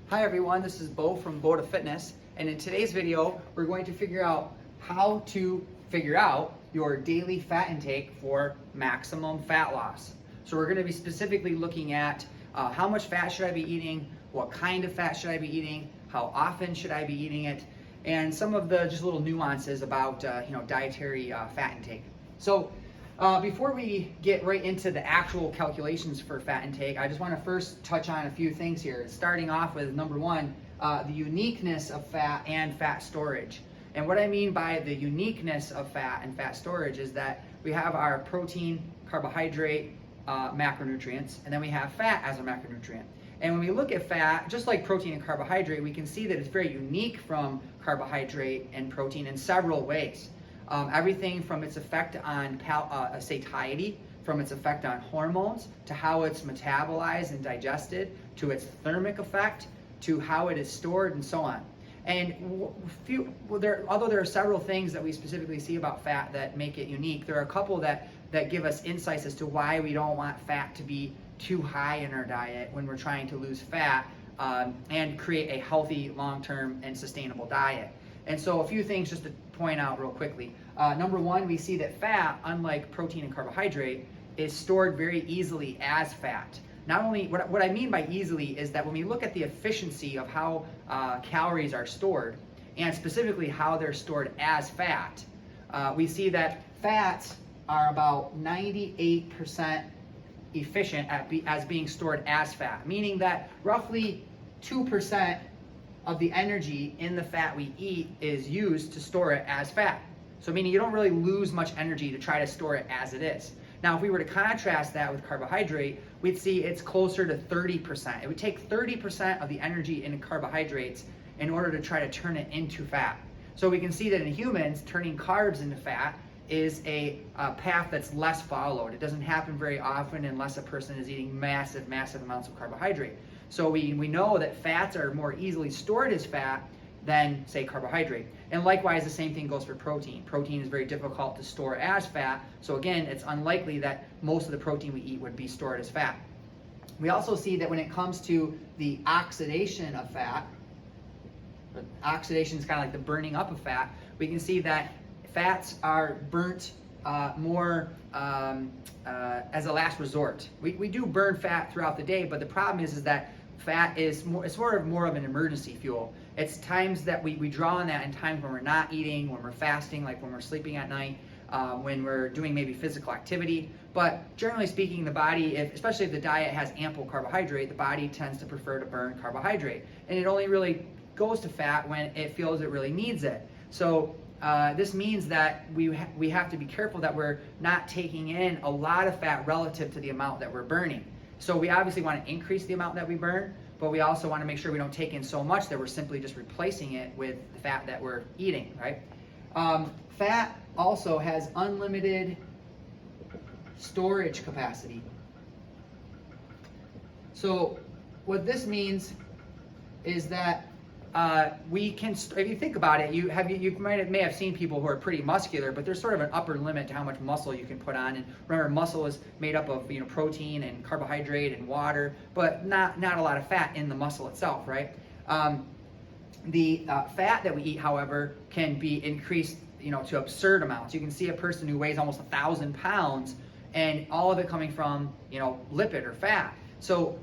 Hi everyone, this is Bo from Bo to Fitness, and in today's video we're going to figure out how to figure out your daily fat intake for maximum fat loss. So we're going to be specifically looking at how much fat should I be eating, what kind of fat should I be eating, how often should I be eating it, and some of the just little nuances about dietary fat intake. So before we get right into the actual calculations for fat intake, I just want to first touch on a few things here. Starting off with number one, the uniqueness of fat and fat storage. And what I mean by the uniqueness of fat and fat storage is that we have our protein, carbohydrate, macronutrients, and then we have fat as a macronutrient. And when we look at fat, just like protein and carbohydrate, we can see that it's very unique from carbohydrate and protein in several ways. Everything from its effect on satiety, from its effect on hormones, to how it's metabolized and digested, to its thermic effect, to how it is stored, and so on. And although there are several things that we specifically see about fat that make it unique, there are a couple that give us insights as to why we don't want fat to be too high in our diet when we're trying to lose fat and create a healthy, long-term, and sustainable diet. And so a few things just to point out real quickly. Number one, we see that fat, unlike protein and carbohydrate, is stored very easily as fat. Not only, what I mean by easily is that when we look at the efficiency of how calories are stored, and specifically how they're stored as fat, we see that fats are about 98% efficient as being stored as fat, meaning that roughly 2% of the energy in the fat we eat is used to store it as fat. So meaning you don't really lose much energy to try to store it as it is. Now, if we were to contrast that with carbohydrate, we'd see it's closer to 30%. It would take 30% of the energy in carbohydrates in order to try to turn it into fat. So we can see that in humans, turning carbs into fat is a path that's less followed. It doesn't happen very often unless a person is eating massive amounts of carbohydrate. So we know that fats are more easily stored as fat than, say, carbohydrate. And likewise, the same thing goes for protein. Protein is very difficult to store as fat, so again, it's unlikely that most of the protein we eat would be stored as fat. We also see that when it comes to the oxidation of fat, oxidation is kind of like the burning up of fat, we can see that fats are burnt more as a last resort. We do burn fat throughout the day, but the problem is that fat is more of an emergency fuel. It's times that we draw on that in times when we're not eating, when we're fasting, like when we're sleeping at night, when we're doing maybe physical activity. But generally speaking, the body, especially if the diet has ample carbohydrate, the body tends to prefer to burn carbohydrate. And it only really goes to fat when it feels it really needs it. So this means that we have to be careful that we're not taking in a lot of fat relative to the amount that we're burning. So we obviously want to increase the amount that we burn, but we also want to make sure we don't take in so much that we're simply just replacing it with the fat that we're eating, right? Fat also has unlimited storage capacity. So what this means is that we can, if you think about it, you may have seen people who are pretty muscular, but there's sort of an upper limit to how much muscle you can put on. And remember, muscle is made up of protein and carbohydrate and water, but not a lot of fat in the muscle itself, right? The fat that we eat, however, can be increased to absurd amounts. You can see a person who weighs almost 1,000 pounds, and all of it coming from lipid or fat. So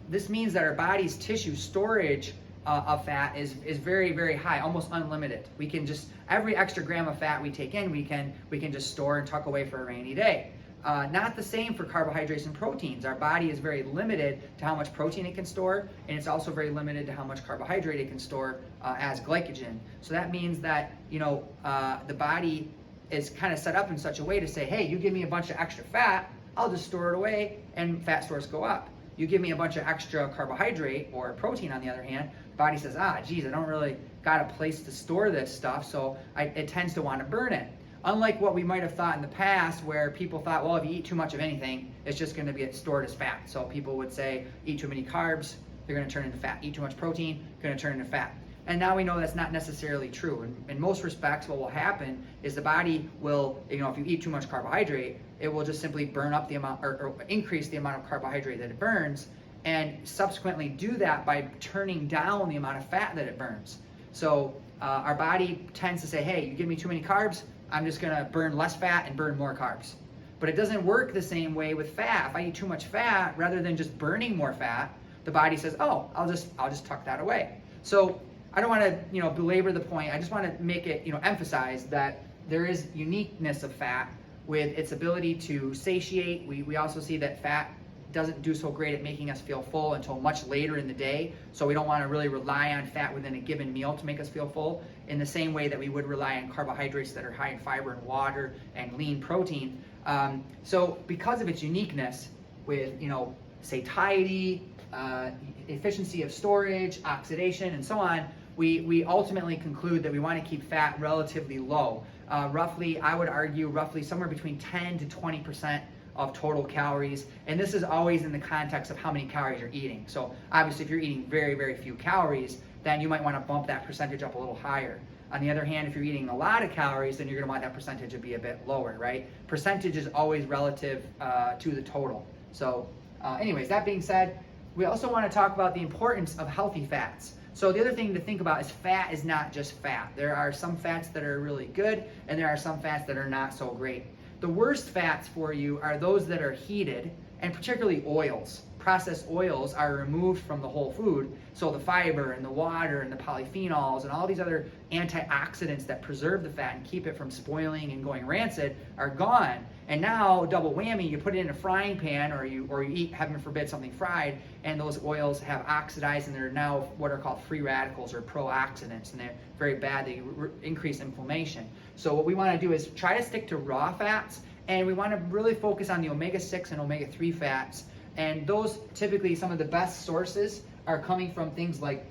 this means that our body's tissue storage of fat is very high, almost unlimited. We can just, every extra gram of fat we take in, we can just store and tuck away for a rainy day. Not the same for carbohydrates and proteins. Our body is very limited to how much protein it can store, and it's also very limited to how much carbohydrate it can store as glycogen. So that means that the body is kind of set up in such a way to say, hey, you give me a bunch of extra fat, I'll just store it away, and fat stores go up. You give me a bunch of extra carbohydrate or protein, on the other hand, the body says, geez, I don't really got a place to store this stuff, so it tends to want to burn it. Unlike what we might have thought in the past, where people thought, well, if you eat too much of anything, it's just going to be stored as fat. So people would say, eat too many carbs, they're going to turn into fat. Eat too much protein, going to turn into fat. And now we know that's not necessarily true. In most respects, what will happen is the body will, if you eat too much carbohydrate, it will just simply burn up the amount or increase the amount of carbohydrate that it burns, and subsequently do that by turning down the amount of fat that it burns. So our body tends to say, hey, you give me too many carbs, I'm just gonna burn less fat and burn more carbs. But it doesn't work the same way with fat. If I eat too much fat, rather than just burning more fat, the body says, oh, I'll just tuck that away. So I don't want to, belabor the point. I just want to make it, emphasize that there is uniqueness of fat with its ability to satiate. We also see that fat doesn't do so great at making us feel full until much later in the day. So we don't want to really rely on fat within a given meal to make us feel full in the same way that we would rely on carbohydrates that are high in fiber and water and lean protein. So because of its uniqueness with, satiety, efficiency of storage, oxidation, and so on, we ultimately conclude that we want to keep fat relatively low. Roughly, I would argue, roughly somewhere between 10 to 20% of total calories. And this is always in the context of how many calories you're eating. So obviously, if you're eating very, very few calories, then you might want to bump that percentage up a little higher. On the other hand, if you're eating a lot of calories, then you're going to want that percentage to be a bit lower, right? Percentage is always relative to the total. So anyways, that being said, we also want to talk about the importance of healthy fats. So the other thing to think about is fat is not just fat. There are some fats that are really good, and there are some fats that are not so great. The worst fats for you are those that are heated, and particularly oils. Processed oils are removed from the whole food, so the fiber and the water and the polyphenols and all these other antioxidants that preserve the fat and keep it from spoiling and going rancid are gone. And now, double whammy, you put it in a frying pan, or you eat, heaven forbid, something fried, and those oils have oxidized, and they're now what are called free radicals or pro-oxidants, and they're very bad. They increase inflammation. So what we want to do is try to stick to raw fats, and we want to really focus on the omega-6 and omega-3 fats. And those, typically, some of the best sources are coming from things like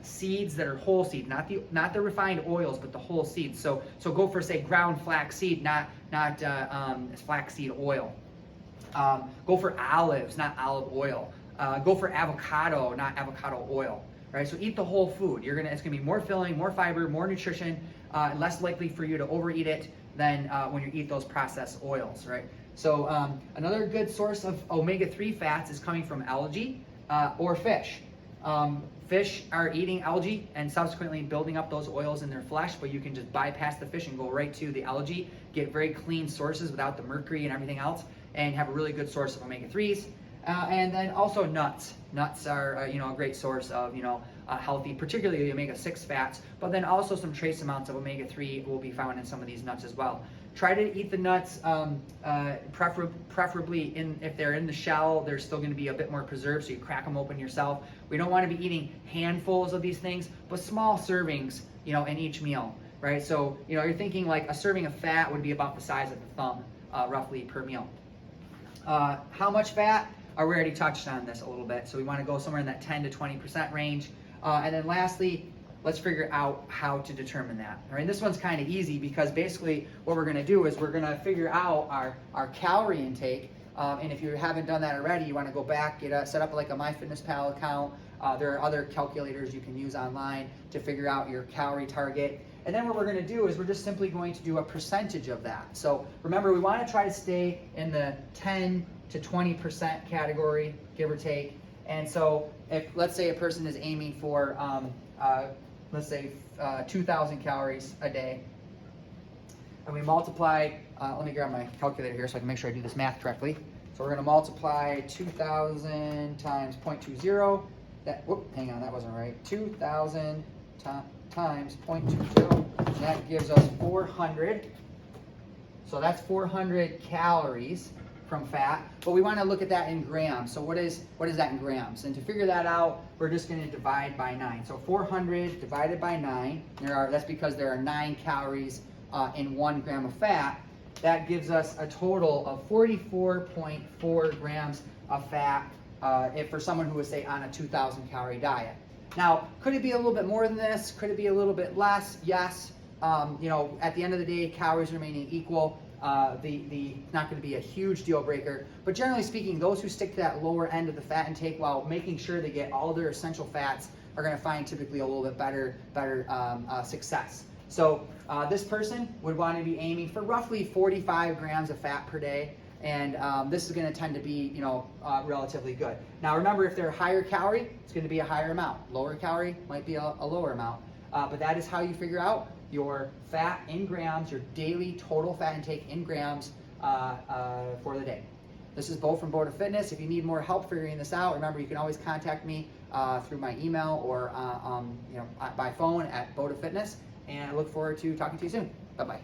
seeds that are whole seed, not the refined oils, but the whole seeds. So go for, say, ground flaxseed, not flaxseed oil. Go for olives, not olive oil. Go for avocado, not avocado oil. Right? So eat the whole food. It's gonna be more filling, more fiber, more nutrition, less likely for you to overeat it than when you eat those processed oils. Right? So another good source of omega-3 fats is coming from algae or fish. Fish are eating algae and subsequently building up those oils in their flesh, but you can just bypass the fish and go right to the algae, get very clean sources without the mercury and everything else, and have a really good source of omega-3s. And then also nuts. Nuts are a great source of healthy, particularly the omega-6 fats, but then also some trace amounts of omega-3 will be found in some of these nuts as well. Try to eat the nuts, preferably if they're in the shell, they're still going to be a bit more preserved, so you crack them open yourself. We don't want to be eating handfuls of these things, but small servings, in each meal, right? So, you're thinking like a serving of fat would be about the size of the thumb, roughly per meal. How much fat? We already touched on this a little bit, so we want to go somewhere in that 10 to 20% range. And then lastly, let's figure out how to determine that. All right, this one's kind of easy because basically what we're going to do is we're going to figure out our calorie intake. And if you haven't done that already, you want to go back, set up like a MyFitnessPal account. There are other calculators you can use online to figure out your calorie target. And then what we're going to do is we're just simply going to do a percentage of that. So remember, we want to try to stay in the 10 to 20% category, give or take. And so if, let's say, a person is aiming for let's say 2,000 calories a day, and we multiply, let me grab my calculator here so I can make sure I do this math correctly. So we're going to multiply 2,000 times 0.20, hang on, that wasn't right, 2,000 times 0.20, that gives us 400, so that's 400 calories from fat, but we want to look at that in grams. So what is that in grams? And to figure that out, we're just going to divide by 9. So 400 divided by 9, that's because there are 9 calories in 1 gram of fat. That gives us a total of 44.4 grams of fat if for someone who was, say, on a 2,000 calorie diet. Now, could it be a little bit more than this? Could it be a little bit less? Yes. At the end of the day, calories remaining equal. Not going to be a huge deal breaker, but generally speaking, those who stick to that lower end of the fat intake while making sure they get all their essential fats are going to find typically a little bit better success. So this person would want to be aiming for roughly 45 grams of fat per day, and this is going to tend to be, relatively good. Now remember, if they're higher calorie, it's going to be a higher amount. Lower calorie might be a lower amount. But that is how you figure out your fat in grams, your daily total fat intake in grams for the day. This is Bo from Bo to Fitness. If you need more help figuring this out, remember you can always contact me through my email or by phone at Bo to Fitness. And I look forward to talking to you soon. Bye-bye.